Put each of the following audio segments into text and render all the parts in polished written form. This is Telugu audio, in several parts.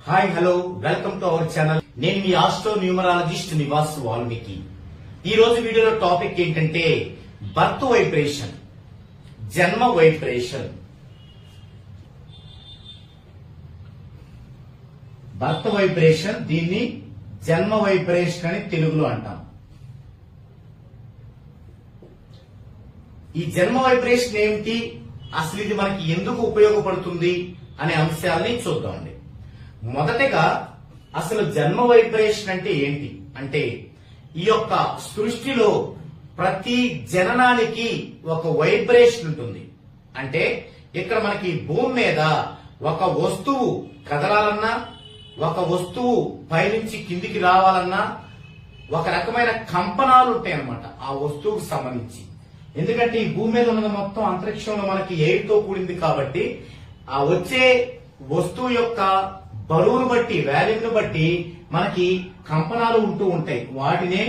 Hi hello welcome to our channel. నేను మీ ఆస్ట్రో న్యూమరాలజిస్ట్ నివాస్ వాల్మీకి. ఈ రోజు వీడియోలో టాపిక్ ఏంటంటే బర్త్ వైబ్రేషన్, జన్మ వైబ్రేషన్. బర్త్ వైబ్రేషన్, దీన్ని జన్మ వైబ్రేషన్ అని తెలుగులో అంటాం. ఈ జన్మ వైబ్రేషన్ ఏమిటి, అసలు ఇది మనకి ఎందుకు ఉపయోగపడుతుంది అనే అంశాలని చూద్దామండి. మొదటగా అసలు జన్మ వైబ్రేషన్ అంటే ఏంటి అంటే, ఈ యొక్క సృష్టిలో ప్రతి జననానికి ఒక వైబ్రేషన్ ఉంటుంది. అంటే ఇక్కడ మనకి భూమి మీద ఒక వస్తువు కదలాలన్నా, ఒక వస్తువు పైనుంచి కిందికి రావాలన్నా ఒక రకమైన కంపనాలు ఉంటాయి అన్నమాట ఆ వస్తువుకు సంబంధించి. ఎందుకంటే ఈ భూమి మీద ఉన్నది మొత్తం అంతరిక్షంలో మనకి ఎయిర్ తో కూడింది కాబట్టి ఆ వచ్చే వస్తువు యొక్క బరువును బట్టి, వాల్యూమ్ను బట్టి మనకి కంపనాలు ఉంటూ ఉంటాయి. వాటినే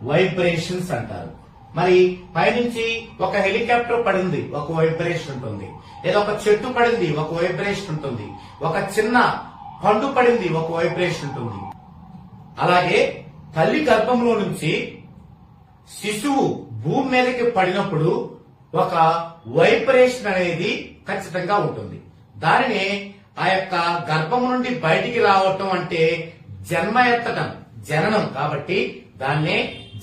వైబ్రేషన్స్ అంటారు. మరి పైనుంచి ఒక హెలికాప్టర్ పడింది, ఒక వైబ్రేషన్ ఉంటుంది. లేదా ఒక చెట్టు పడింది, ఒక వైబ్రేషన్ ఉంటుంది. ఒక చిన్న పండు పడింది, ఒక వైబ్రేషన్ ఉంటుంది. అలాగే తల్లి గర్భంలో నుంచి శిశువు భూమి మీదకి పడినప్పుడు ఒక వైబ్రేషన్ అనేది ఖచ్చితంగా ఉంటుంది. దానినే ఆ యొక్క గర్భం నుండి బయటికి రావటం అంటే జన్మ ఎత్తటం, జననం. కాబట్టి దాన్నే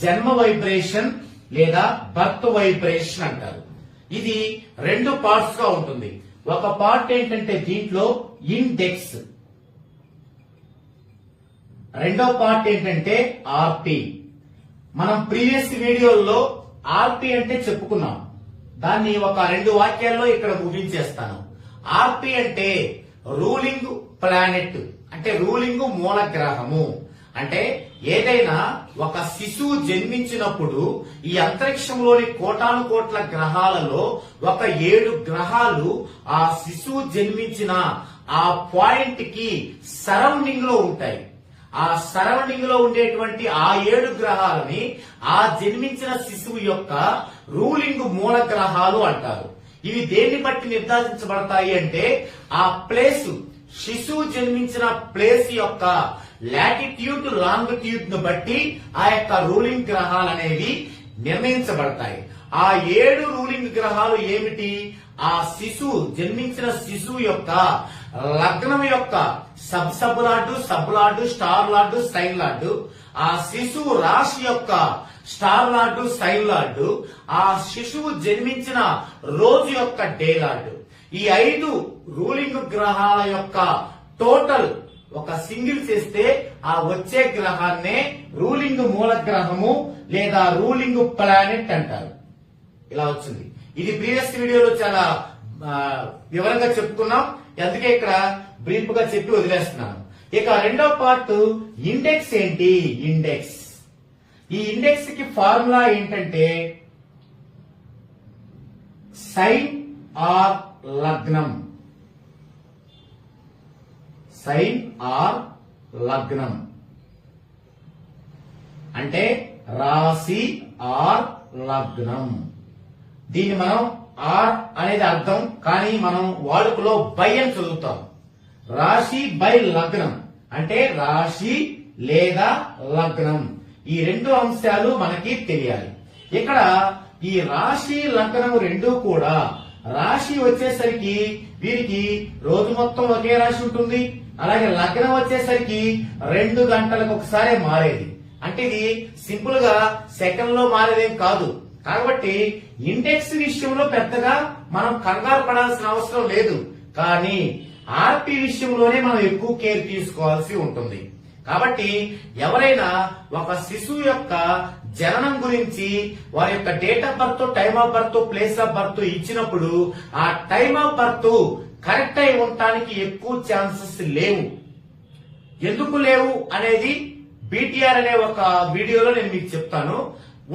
జన్మ వైబ్రేషన్ లేదా బర్త్ వైబ్రేషన్ అంటారు. ఇది రెండు పార్ట్స్ గా ఉంటుంది. ఒక పార్ట్ ఏంటంటే దీంట్లో ఇండెక్స్, రెండో పార్ట్ ఏంటంటే ఆర్పి. మనం ప్రీవియస్ వీడియోల్లో ఆర్పి అంటే చెప్పుకున్నాం. దాన్ని ఒక రెండు వాక్యాల్లో ఇక్కడ ముగించేస్తాను. ఆర్పి అంటే రూలింగ్ ప్లానెట్, అంటే రూలింగ్ మూల గ్రహము. అంటే ఏదైనా ఒక శిశువు జన్మించినప్పుడు ఈ అంతరిక్షంలోని కోటాను కోట్ల గ్రహాలలో ఒక 7 గ్రహాలు ఆ శిశువు జన్మించిన ఆ పాయింట్ కి సరౌండింగ్ లో ఉంటాయి. ఆ సరౌండింగ్ లో ఉండేటువంటి ఆ 7 గ్రహాలని ఆ జన్మించిన శిశువు యొక్క రూలింగ్ మూల గ్రహాలు అంటారు. ఇవి దేన్ని బట్టి నిర్ధారించబడతాయి అంటే ఆ ప్లేస్, శిశువు జన్మించిన ప్లేస్ యొక్క లాటిట్యూడ్, లాంగిట్యూడ్ ను బట్టి ఆ యొక్క రూలింగ్ గ్రహాలు అనేవి నిర్ణయించబడతాయి. ఆ 7 రూలింగ్ గ్రహాలు ఏమిటి? ఆ శిశువు జన్మించిన శిశువు యొక్క లగ్నం యొక్క sub lord, sub lord, star lord, sign lord, ఆ శిశువు రాశి యొక్క స్టార్ లార్డు, సైన్ లార్డు, ఆ శిశువు జన్మించిన రోజు యొక్క డే లార్డు. ఈ 5 రూలింగ్ గ్రహాల యొక్క టోటల్ ఒక సింగిల్ చేస్తే ఆ వచ్చే గ్రహాన్నే రూలింగ్ మూల గ్రహము లేదా రూలింగ్ ప్లానెట్ అంటారు. ఇలా వచ్చింది. ఇది ప్రీవియస్ వీడియోలో చాలా వివరంగా చెప్పుకున్నాం. అందుకే ఇక్కడ బ్రీఫ్ గా చెప్పి వదిలేస్తున్నాను. ఇక రెండో పార్ట్ ఇండెక్స్ ఏంటి? ఇండెక్స్. ఈ ఇండెక్స్ కి ఫార్ములా ఏంటంటే సైన్ ఆర్ లగ్నం. సైన్ ఆర్ లగ్నం అంటే రాశి ఆర్ లగ్నం. దీన్ని మనం ఆర్ అనేది అర్థం, కానీ మనం వాడుకలో బై అని చదువుతాం. రాశి బై లగ్నం అంటే రాశి లేదా లగ్నం. ఈ రెండు అంశాలు మనకి తెలియాలి. ఇక్కడ ఈ రాశి లగ్నం రెండు కూడా, రాశి వచ్చేసరికి వీరికి రోజు మొత్తం ఒకే రాశి ఉంటుంది. అలాగే లగ్నం వచ్చేసరికి 2 గంటలకు ఒకసారి మారేది. అంటే ఇది సింపుల్ గా సెకండ్ లో మారేదేం కాదు. కాబట్టి ఇండెక్స్ విషయంలో పెద్దగా మనం కంగారు పడాల్సిన అవసరం లేదు. కానీ ఆర్పి విషయంలోనే మనం ఎక్కువ కేర్ తీసుకోవాల్సి ఉంటుంది. కాబట్టి ఎవరైనా ఒక శిశువు యొక్క జననం గురించి వారి యొక్క date of birth, time of birth, place of birth ఇచ్చినప్పుడు ఆ టైమ్ ఆఫ్ బర్త్ కరెక్ట్ అయి ఉండటానికి ఎక్కువ ఛాన్సెస్ లేవు. ఎందుకు లేవు అనేది బీటీఆర్ అనే ఒక వీడియోలో నేను మీకు చెప్తాను.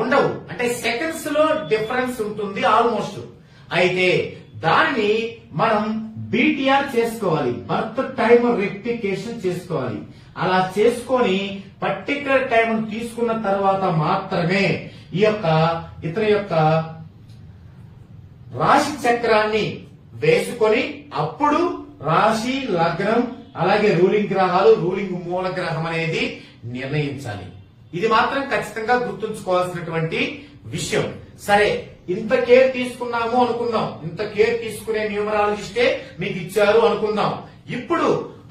ఉండవు అంటే సెకండ్స్ లో డిఫరెన్స్ ఉంటుంది ఆల్మోస్ట్. అయితే దానిని మనం బీటీఆర్ చేసుకోవాలి, బర్త్ టైమ్ రెక్టిఫికేషన్ చేసుకోవాలి. అలా చేసుకొని పర్టికులర్ టైం తీసుకున్న తర్వాత మాత్రమే ఈ యొక్క ఇతని యొక్క రాశి చక్రాన్ని వేసుకొని అప్పుడు రాశి, లగ్నం, అలాగే రూలింగ్ గ్రహాలు, రూలింగ్ మూల గ్రహం అనేది నిర్ణయించాలి. ఇది మాత్రం ఖచ్చితంగా గుర్తుంచుకోవాల్సినటువంటి విషయం. సరే, ఇంత కేర్ తీసుకున్నాము అనుకుందాం, ఇంత కేర్ తీసుకునే న్యూమరాలజిస్టే మీకు ఇచ్చారు అనుకుందాం. ఇప్పుడు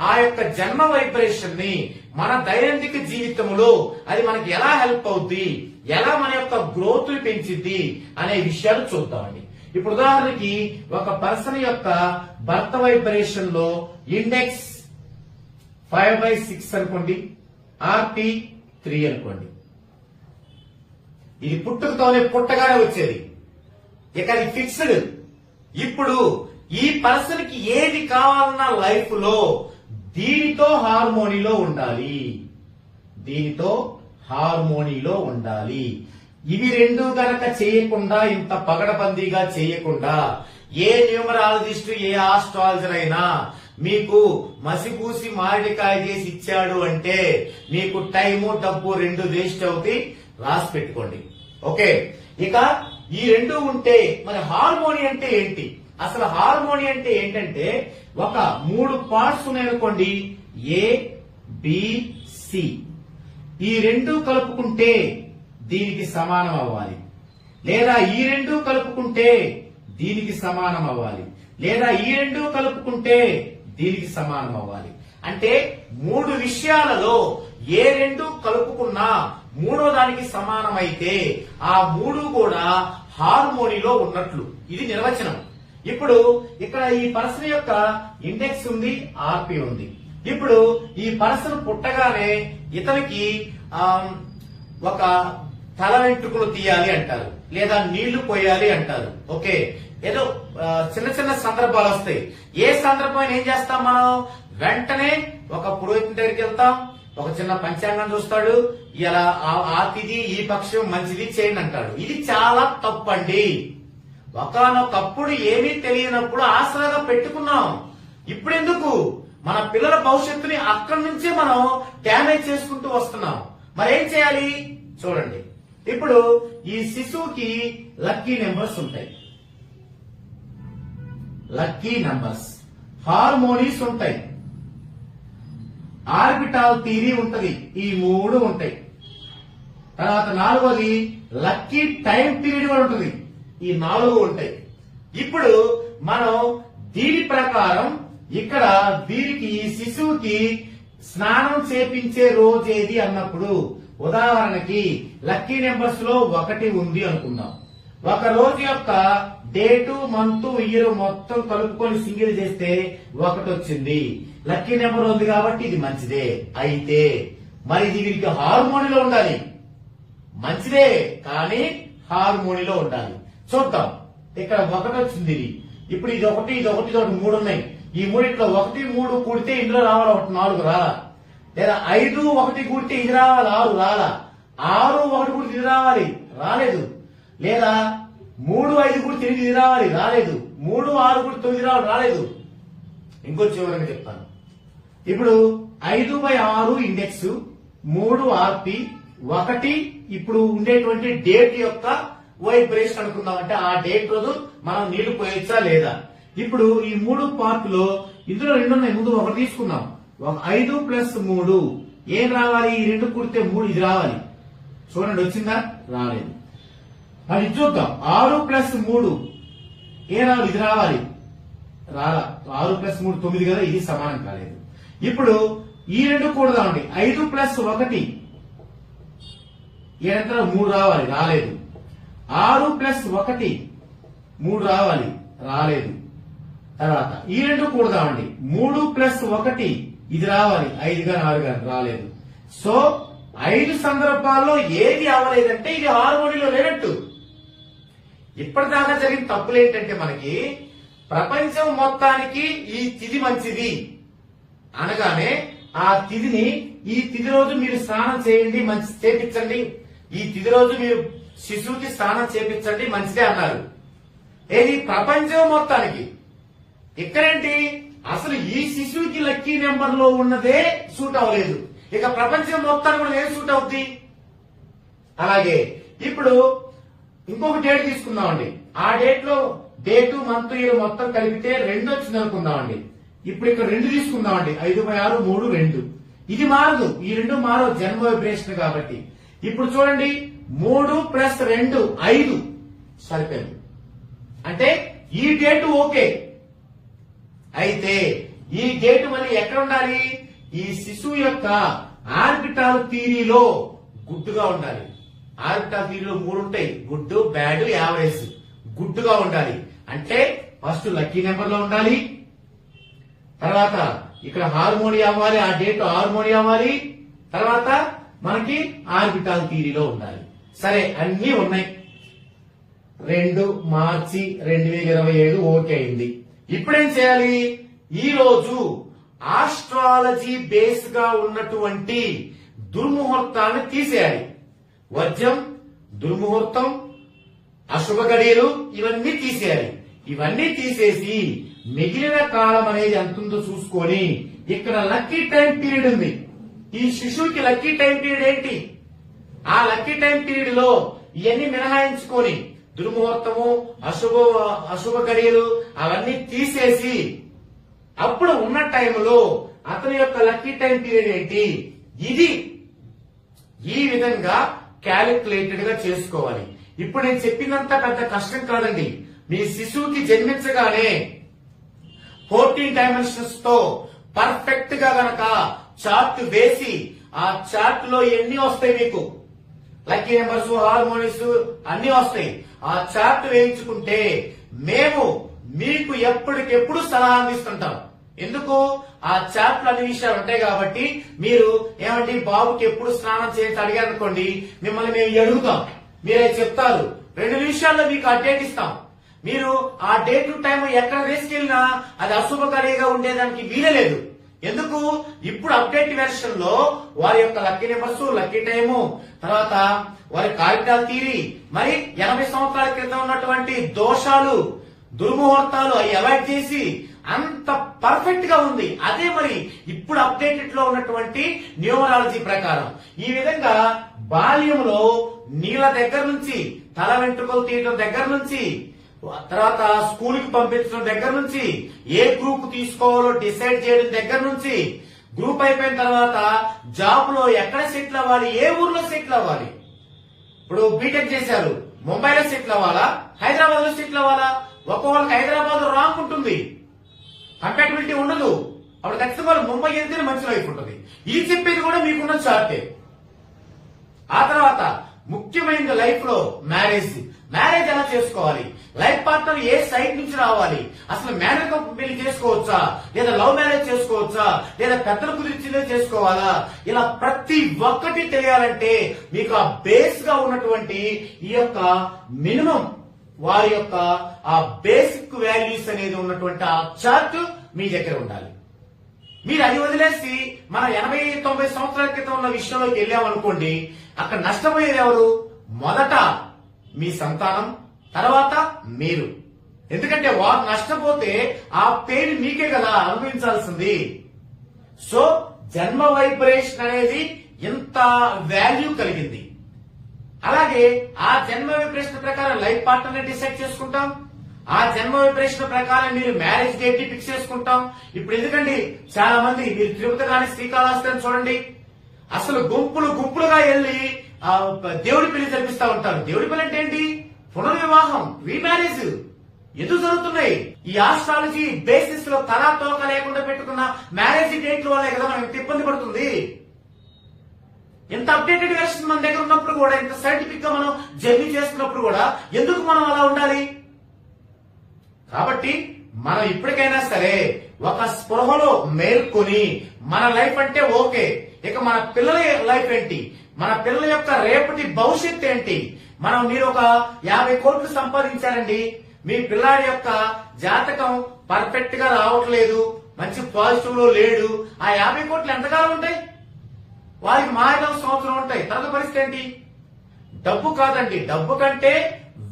ఆ యొక్క జన్మ వైబ్రేషన్ ని మన దైనందిక జీవితంలో అది మనకి ఎలా హెల్ప్ అవుద్ది, ఎలా మన యొక్క గ్రోత్ పెంచిద్ది అనే విషయాలు చూద్దామండి. ఇప్పుడు ఉదాహరణకి ఒక పర్సన్ యొక్క బర్త్ వైబ్రేషన్ లో ఇండెక్స్ 5/6 అనుకోండి, ఆర్పి 3 అనుకోండి. ఇది పుట్టగానే వచ్చేది, ఇక అది ఫిక్స్డ్. ఇప్పుడు ఈ పర్సన్ కి ఏది కావాలన్నా లైఫ్ లో దీనితో హార్మోనీలో ఉండాలి, దీనితో హార్మోనీలో ఉండాలి. ఇవి రెండు గనక చేయకుండా, ఇంత పగడబందీగా చేయకుండా ఏ న్యూమరాలజిస్ట్, ఏ ఆస్ట్రాలజర్ అయినా మీకు మసిపూసి మామిడికాయ చేసి ఇచ్చాడు అంటే మీకు టైము డబ్బు రెండు వేస్ట్ అవుతాయి. రాసి పెట్టుకోండి. ఓకే, ఇక ఈ రెండు ఉంటే మరి హార్మోని అంటే ఏంటి? అసలు హార్మోని అంటే ఏంటంటే ఒక 3 పార్ట్స్ ఉన్నాయనుకోండి, ఏ బి సి. ఈ రెండు కలుపుకుంటే దీనికి సమానం అవ్వాలి, లేదా ఈ రెండు కలుపుకుంటే దీనికి సమానం అవ్వాలి, లేదా ఈ రెండు కలుపుకుంటే దీనికి సమానం అవ్వాలి. అంటే 3 విషయాలలో ఏ రెండు కలుపుకున్నా మూడో దానికి సమానమైతే ఆ 3 కూడా హార్మోనీలో ఉన్నట్లు. ఇది నిర్వచనం. ఇప్పుడు ఇక్కడ ఈ పర్సన్ యొక్క ఇండెక్స్ ఉంది, ఆర్పి ఉంది. ఇప్పుడు ఈ పర్సన్ పుట్టగానే ఇతనికి ఒక తల వెంట్రుకలు తీయాలి అంటారు, లేదా నీళ్లు పోయాలి అంటారు. ఓకే, ఏదో చిన్న చిన్న సందర్భాలు వస్తాయి. ఏ సందర్భం ఏం చేస్తాం మనం? వెంటనే ఒక పురోహితుని దగ్గరికి వెళ్తాం, ఒక చిన్న పంచాంగం చూస్తాడు, ఇలా ఆ తిథి ఈ పక్షం మంచిది చేయండి అంటాడు. ఇది చాలా తప్పండి. ఒకానొకప్పుడు ఏమీ తెలియనప్పుడు ఆసరాగా పెట్టుకున్నాం. ఇప్పుడెందుకు? మన పిల్లల భవిష్యత్తుని అక్కడి నుంచే మనం డ్యామేజ్ చేసుకుంటూ వస్తున్నాం. మరేం చేయాలి చూడండి. ఇప్పుడు ఈ శిశువుకి లక్కీ నెంబర్స్ ఉంటాయి, లక్కీ నంబర్స్, హార్మోనీస్ ఉంటాయి, ఆర్బిటాల్ థియరీ ఉంటది. ఈ 3 ఉంటాయి. తర్వాత 4వది లక్కీ టైం పీరియడ్ కూడా ఉంటుంది. ఈ 4 ఉంటాయి. ఇప్పుడు మనం దీని ప్రకారం ఇక్కడ వీరికి శిశువుకి స్నానం చేపించే రోజు ఏది అన్నప్పుడు, ఉదాహరణకి లక్కీ నెంబర్స్ లో 1 ఉంది అనుకుందాం. ఒక రోజు యొక్క డేటు, మంత్, ఇయర్ మొత్తం కలుపుకొని సింగిల్ చేస్తే 1 వచ్చింది. లక్కీ నెంబర్ ఉంది కాబట్టి ఇది మంచిదే. అయితే మరి ఇది వీరికి హార్మోనీలో ఉండాలి. మంచిదే కానీ హార్మోనీలో ఉండాలి. చూద్దాం. ఇక్కడ 1 వచ్చింది. ఇప్పుడు ఇది ఒకటి, ఇది ఒకటి, ఇది ఒకటి, 3 ఉన్నాయి. ఈ 3 1, 3 కూడితే ఇందులో రావాలి, ఒకటి 4 రాలా. లేదా 5, 1 కూడితే ఇది రావాలి, 6 రాలా. 6, 1 కూడితే ఇది రావాలి, రాలేదు. లేదా 3, 5 కూడితే ఇది రావాలి, రాలేదు. 3, 6 కూడితే 9 రావాలి, రాలేదు. ఇంకో చివరగా చెప్తాను. ఇప్పుడు 5/6 ఇండెక్స్, 3 ఆర్పి, 1 ఇప్పుడు ఉండేటువంటి డేట్ యొక్క వైబ్రేషన్ అనుకుందాం. అంటే ఆ డేట్ రోజు మనం నీళ్లు పోయొచ్చా లేదా. ఇప్పుడు ఈ 3 పార్ట్లో ఇందులో 2 ఉన్నాయి. ముందు 1 తీసుకుందాం. 5 + 3 ఏం రావాలి? ఈ 2 కూడితే 3 ఇది రావాలి. చూడండి, వచ్చిందా? రాలేదు. మరి చూద్దాం. 6 + 3 ఏం రావాలి? ఇది రావాలి, రాలా. 6 + 3 9 కదా, ఇది సమానం కాలేదు. ఇప్పుడు ఈ 2 కూడదామండి. 5 + 1 ఏడంతా 3 రావాలి, రాలేదు. 6 + 1 3 రావాలి, రాలేదు. తర్వాత ఈ 2 కూడదామండి. 3 + 1 ఇది రావాలి, 5 గా 4 గా, రాలేదు. సో 5 సందర్భాల్లో ఏది అవ్వలేదంటే ఇది హార్మోనీలో లేనట్టు. ఇప్పటిదాకా జరిగిన తప్పులు ఏంటంటే మనకి ప్రపంచం మొత్తానికి ఈ తిథి మంచిది అనగానే ఆ తిథిని, ఈ తిథి రోజు మీరు స్నానం చేయండి, మంచి చేపించండి, ఈ తిథి రోజు మీరు శిశువుకి స్నానం చేపించండి, మంచిదే అన్నారు. ఏది? ప్రపంచం మొత్తానికి. ఇక్కడేంటి? అసలు ఈ శిశువుకి లక్కీ నెంబర్ లో ఉన్నదే సూట్ అవ్వలేదు, ఇక ప్రపంచం మొత్తానికి కూడా ఏం సూట్ అవుద్ది? అలాగే ఇప్పుడు ఇంకొక డేట్ తీసుకుందామండి. ఆ డేట్ లో డేటు, మంత్, ఇయర్ మొత్తం కలిపితే 2 వచ్చింది అనుకుందామండి. ఇప్పుడు ఇక్కడ 2 తీసుకుందామండి. 5/6 3 2. ఇది మారదు, ఈ 2 మారవు జన్మ వైబ్రేషన్ కాబట్టి. ఇప్పుడు చూడండి 3 + 2 5 సరిపోయింది. అంటే ఈ డేటు ఓకే. అయితే ఈ డేటు మళ్ళీ ఎక్కడ ఉండాలి? ఈ శిశువు యొక్క ఆర్బిటాల్ థియరీలో గుడ్డుగా ఉండాలి. ఆర్బిటాల్ థియరీలో 3 ఉంటాయి: గుడ్, బ్యాడ్, యావరేజ్. గుడ్డుగా ఉండాలి అంటే ఫస్ట్ లక్కీ నెంబర్ లో ఉండాలి, తర్వాత ఇక్కడ హార్మోని అవ్వాలి, ఆ డేట్ హార్మోని అవ్వాలి, తర్వాత మనకి ఆర్బిటాల్ థియరీలో ఉండాలి. సరే, అన్ని ఉన్నాయి. 2 మార్చి 2027 ఓకే అయింది. ఇప్పుడేం చేయాలి? ఈ రోజు ఆస్ట్రాలజీ బేస్ గా ఉన్నటువంటి దుర్ముహూర్తాన్ని తీసేయాలి. వర్జం, దుర్ముహూర్తం, అశుభ గడియలు ఇవన్నీ తీసేయాలి. ఇవన్నీ తీసేసి మిగిలిన కాలం అనేది ఎంత ఉందో చూసుకొని ఇక్కడ లక్కీ టైం పీరియడ్ ఉంది. ఈ శిశువుకి లక్కీ టైం పీరియడ్ ఏంటి? ఆ లక్కీ టైం పీరియడ్ లో ఇవన్నీ మినహాయించుకొని దుర్ముహూర్తము, అశుభ గడియలు అవన్నీ తీసేసి అప్పుడు ఉన్న టైంలో అతని యొక్క లక్కీ టైం పీరియడ్ ఏంటి, ఇది ఈ విధంగా క్యాలిక్యులేటెడ్ గా చేసుకోవాలి. ఇప్పుడు నేను చెప్పినంత పెద్ద కష్టం కాదండి. మీ శిశువుకి జన్మించగానే 14 డైమెన్షన్స్ తో పర్ఫెక్ట్ గా గనక చార్ట్ వేసి ఆ చార్ట్ లో ఎన్ని వస్తాయి మీకు, లక్కీ నెంబర్స్, హార్మోనిస్ అన్ని వస్తాయి. ఆ చార్ట్ వేయించుకుంటే మేము మీకు ఎప్పటికెప్పుడు సలహా అందిస్తుంటాం. ఎందుకు? ఆ చార్ట్ లో అన్ని విషయాలు ఉంటాయి కాబట్టి మీరు ఏమంటే బాబుకి ఎప్పుడు స్నానం చేసి అడిగారు అనుకోండి, మిమ్మల్ని మేము అడుగుతాం, మీరే చెప్తారు. 2 నిమిషాల్లో మీకు అప్డేట్ ఇస్తాం. మీరు ఆ డేట్ టైం ఎక్కడ తీసుకెళ్ళినా అది అశుభకారిగా ఉండేదానికి వీలలేదు. ఎందుకు? ఇప్పుడు అప్డేట్ వెర్షన్ లో వారి యొక్క లక్కీ నెంబర్స్, లక్కీ టైము, తర్వాత వారి ఆర్బిటాల్ థియరీ, మరి 80 సంవత్సరాల క్రితం ఉన్నటువంటి దోషాలు, దుర్ముహూర్తాలు అవి అవాయిడ్ చేసి అంత పర్ఫెక్ట్ గా ఉంది. అదే మరి ఇప్పుడు అప్డేటెడ్ లో ఉన్నటువంటి న్యూమరాలజీ ప్రకారం ఈ విధంగా బాల్యంలో నీళ్ళ దగ్గర నుంచి, తల వెంట్రుకలు తీయడం దగ్గర నుంచి, తర్వాత స్కూల్ కి పంపించడం దగ్గర నుంచి, ఏ గ్రూప్ తీసుకోవాలో డిసైడ్ చేయడం దగ్గర నుంచి, గ్రూప్ అయిపోయిన తర్వాత జాబ్ లో ఎక్కడ సెటిల్ అవ్వాలి, ఏ ఊర్లో సెటిల్ అవ్వాలి. ఇప్పుడు బీటెక్ చేశారు, ముంబైలో సెటిల్ అవ్వాలా, హైదరాబాద్ లో సెటిల్ అవ్వాలా? ఒక్కొక్కరికి హైదరాబాద్ రాంగ్ ఉంటుంది, కంపాటబిలిటీ ఉండదు. అప్పుడు ఖచ్చితంగా ముంబై వెళ్తేనే మంచి లైఫ్ ఉంటుంది. ఇది చెప్పేది కూడా మీకున్న చార్టే. ఆ తర్వాత ముఖ్యమైనది లైఫ్ లో మ్యారేజ్. మ్యారేజ్ ఎలా చేసుకోవాలి, లైఫ్ పార్ట్నర్ ఏ సైడ్ నుంచి రావాలి, అసలు మ్యారేజ్ పెళ్లి చేసుకోవచ్చా, లేదా లవ్ మ్యారేజ్ చేసుకోవచ్చా, లేదా పెద్దల కుదిరించిందే చేసుకోవాలా, ఇలా ప్రతి ఒక్కటి తెలియాలంటే మీకు ఆ బేస్ గా ఉన్నటువంటి ఈ యొక్క మినిమం వారి యొక్క ఆ బేసిక్ వాల్యూస్ అనేది ఉన్నటువంటి ఆ చార్ట్ మీ దగ్గర ఉండాలి. మీరు అది వదిలేసి మన 80-90 సంవత్సరాల క్రితం ఉన్న విషయంలోకి వెళ్ళామనుకోండి, అక్కడ నష్టపోయేది ఎవరు? మొదట మీ సంతానం, తర్వాత మీరు. ఎందుకంటే వారు నష్టపోతే ఆ పెయిన్ మీకే కదా అనుభవించాల్సింది. సో జన్మ వైబ్రేషన్ అనేది ఎంత వాల్యూ కలిగింది. అలాగే ఆ జన్మ వైబ్రేషన్ ప్రకారం లైఫ్ పార్ట్నర్ ని డిసైడ్ చేసుకుంటాం. ఆ జన్మ వైబ్రేషన్ ప్రకారం మీరు మ్యారేజ్ డేట్ ని ఫిక్స్ చేసుకుంటాం. ఇప్పుడు ఎందుకండి చాలా మంది మీరు తిరుపతి కానీ శ్రీకాళహస్తి చూడండి, అసలు గుంపులు గుంపులుగా వెళ్లి దేవుడి పెళ్లి జరిపిస్తా ఉంటారు. దేవుడి పెళ్లి అంటే ఏంటి? పునర్వివాహం, రీమ్యారేజ్ ఎందుకు జరుగుతున్నాయి? ఈ ఆస్ట్రాలజీ బేసిస్ లో తలా తోక లేకుండా పెట్టుకున్న మ్యారేజ్ డేట్ల వల్లే కదా మనం ఇంత ఇబ్బంది పడుతుంది. ఎంత అప్డేటెడ్ వెర్షన్ మన దగ్గర ఉన్నప్పుడు కూడా, ఇంత సైంటిఫిక్ గా మనం జర్నీ చేస్తున్నప్పుడు కూడా ఎందుకు మనం అలా ఉండాలి? కాబట్టి మనం ఇప్పటికైనా సరే ఒక స్పృహలో మేల్కొని మన లైఫ్ అంటే ఓకే, ఇక మన పిల్లల లైఫ్ ఏంటి, మన పిల్లల యొక్క రేపటి భవిష్యత్తు ఏంటి? మీరు ఒక 50 కోట్లు సంపాదించారండి, మీ పిల్లాడి యొక్క జాతకం పర్ఫెక్ట్ గా రావట్లేదు, మంచి పాజిటివ్ లో లేడు, ఆ 50 కోట్లు ఎంతకాలం ఉంటాయి? వారికి మాయలో సంవత్సరం ఉంటాయి. తర్వాత పరిస్థితి ఏంటి? డబ్బు కాదండి, డబ్బు కంటే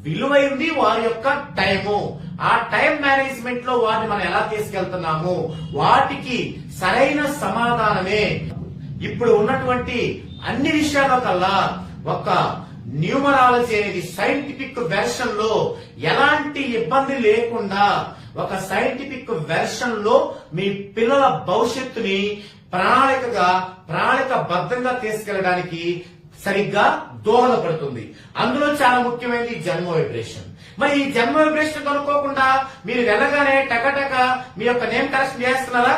విలువైంది వారి యొక్క టైము. ఆ టైం మేనేజ్మెంట్ లో వాటిని మనం ఎలా తీసుకెళ్తున్నాము, వాటికి సరైన సమాధానమే ఇప్పుడు ఉన్నటువంటి అన్ని విషయాల కల్లా ఒక న్యూమరాలజీ అనేది సైంటిఫిక్ వెర్షన్ లో ఎలాంటి ఇబ్బంది లేకుండా ఒక సైంటిఫిక్ వెర్షన్ లో మీ పిల్లల భవిష్యత్తుని ప్రణాళికబద్ధంగా తీసుకెళ్లడానికి సరిగ్గా దోహదపడుతుంది. అందులో చాలా ముఖ్యమైనది జన్మ వైబ్రేషన్. మరి ఈ జన్మ వైబ్రేషన్ కనుక్కోకుండా మీరు వెళ్ళగానే టకటక మీ యొక్క నేమ్ కరెక్షన్ చేస్తున్నారా?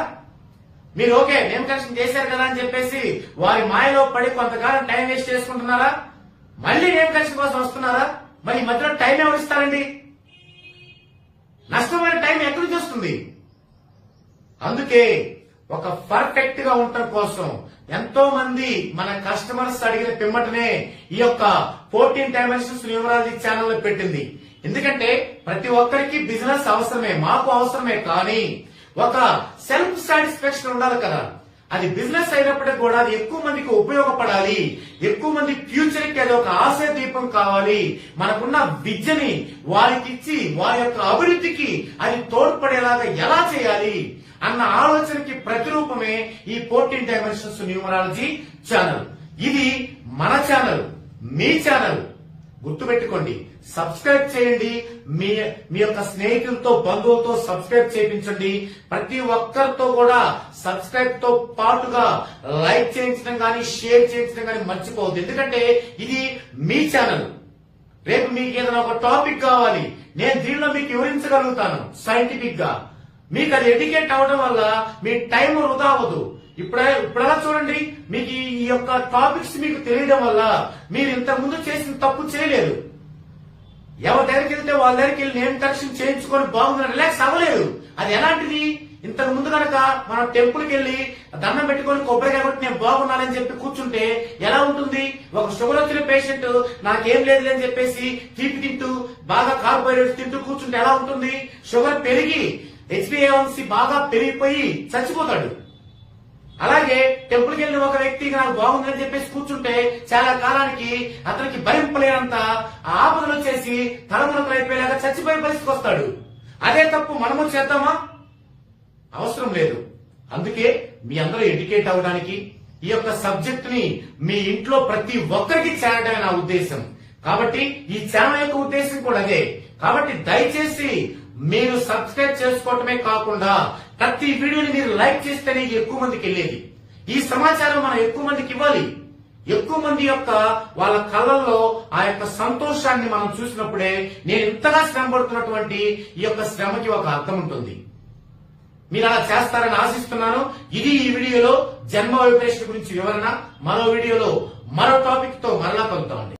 మీరు ఓకే నేమ్ కరెక్షన్ చేశారు కదా అని చెప్పేసి వారి మాయలో పడి కొంతకాలం టైం వేస్ట్ చేసుకుంటున్నారా? మళ్ళీ నేమ్ కరెక్షన్ కోసం వస్తున్నారా? మరి ఈ మధ్యలో టైం ఎవరు ఇస్తారండి? నష్టమైన టైం ఎక్కడి నుంచి వస్తుంది? అందుకే ఒక పర్ఫెక్ట్ గా ఉండటం కోసం ఎంతో మంది మన కస్టమర్స్ అడిగిన పిమ్మటనే ఈ యొక్క 14 డైమెన్షన్స్ న్యూమరాలజీ ఛానల్ పెట్టింది. ఎందుకంటే ప్రతి ఒక్కరికి బిజినెస్ అవసరమే, మాకు అవసరమే, కానీ ఒక సెల్ఫ్ సాటిస్ఫాక్షన్ ఉండాలి కదా. అది బిజినెస్ అయినప్పటికీ కూడా అది ఎక్కువ మందికి ఉపయోగపడాలి, ఎక్కువ మంది ఫ్యూచర్ కి అది ఒక ఆశయ దీపం కావాలి. మనకున్న విద్యని వారికి ఇచ్చి వారి యొక్క అభివృద్ధికి అది తోడ్పడేలాగా ఎలా చేయాలి అన్న ఆలోచనకి ప్రతిరూపమే ఈ 14 డైమెన్షన్స్ న్యూమరాలజీ ఛానల్. ఇది మన ఛానల్, మీ ఛానల్. గుర్తుపెట్టుకోండి, సబ్స్క్రైబ్ చేయండి. మీ యొక్క స్నేహితులతో బంధువులతో సబ్స్క్రైబ్ చేయించండి. ప్రతి ఒక్కరితో కూడా సబ్స్క్రైబ్ తో పాటుగా లైక్ చేయించడం కానీ షేర్ చేయించడం కానీ మర్చిపోవద్దు. ఎందుకంటే ఇది మీ ఛానల్. రేపు మీకు ఏదైనా ఒక టాపిక్ కావాలి, నేను దీనిలో మీకు వివరించగలుగుతాను సైంటిఫిక్ గా. మీకు అది ఎడ్యుకేట్ అవడం వల్ల మీ టైం వృధా అవ్వదు. ఇప్పుడలా చూడండి, మీకు ఈ యొక్క టాపిక్స్ మీకు తెలియడం వల్ల మీరు ఇంతకు ముందు చేసిన తప్పు చేయలేదు. ఎవరి దగ్గరికి వెళ్తే వాళ్ళ దగ్గరికి వెళ్ళి నేమ్ కరెక్షన్ చేయించుకొని బాగుందని రిలాక్స్ అవ్వలేదు. అది ఎలాంటిది? ఇంతకు ముందు కనుక మనం టెంపుల్కి వెళ్లి దండం పెట్టుకొని కొబ్బరికాయ కొట్టి నేను బాగున్నానని చెప్పి కూర్చుంటే ఎలా ఉంటుంది? ఒక షుగర్ వచ్చిన పేషెంట్ నాకేం లేదు అని చెప్పేసి తీపి తింటూ బాగా కార్బోహైడ్రేట్స్ తింటూ కూర్చుంటే ఎలా ఉంటుంది? షుగర్ పెరిగి HbA1c బాగా పెరిగిపోయి చచ్చిపోతాడు. అలాగే టెంపుల్కి వెళ్ళిన ఒక వ్యక్తి నాకు బాగుందని చెప్పేసి కూర్చుంటే చాలా కాలానికి అతనికి భరింపలేనంత ఆపదలు వచ్చేసి తలమునకలు అయిపోయేలాగా చచ్చిపోయే పరిస్థితికి వస్తాడు. అదే తప్పు మనము చేద్దామా? అవసరం లేదు. అందుకే మీ అందరూ ఎడ్యుకేట్ అవ్వడానికి ఈ యొక్క సబ్జెక్ట్ ని మీ ఇంట్లో ప్రతి ఒక్కరికి చేరడమే నా ఉద్దేశం. కాబట్టి ఈ ఛానల్ యొక్క ఉద్దేశం కూడా అదే. కాబట్టి దయచేసి మీరు సబ్స్క్రైబ్ చేసుకోవటమే కాకుండా ప్రతి వీడియోని మీరు లైక్ చేస్తేనే ఎక్కువ మందికి వెళ్ళేది. ఈ సమాచారం మనం ఎక్కువ మందికి ఇవ్వాలి. ఎక్కువ మంది యొక్క వాళ్ళ కళ్ళల్లో ఆ యొక్క సంతోషాన్ని మనం చూసినప్పుడే నేను ఇంతగా శ్రమ పడుతున్నటువంటి ఈ యొక్క శ్రమకి ఒక అర్థం ఉంటుంది. మీరు అలా చేస్తారని ఆశిస్తున్నాను. ఇది ఈ వీడియోలో జన్మ వైబ్రేషన్ గురించి వివరణ. మరో వీడియోలో మరో టాపిక్ తో మరలా కలుద్దామండి.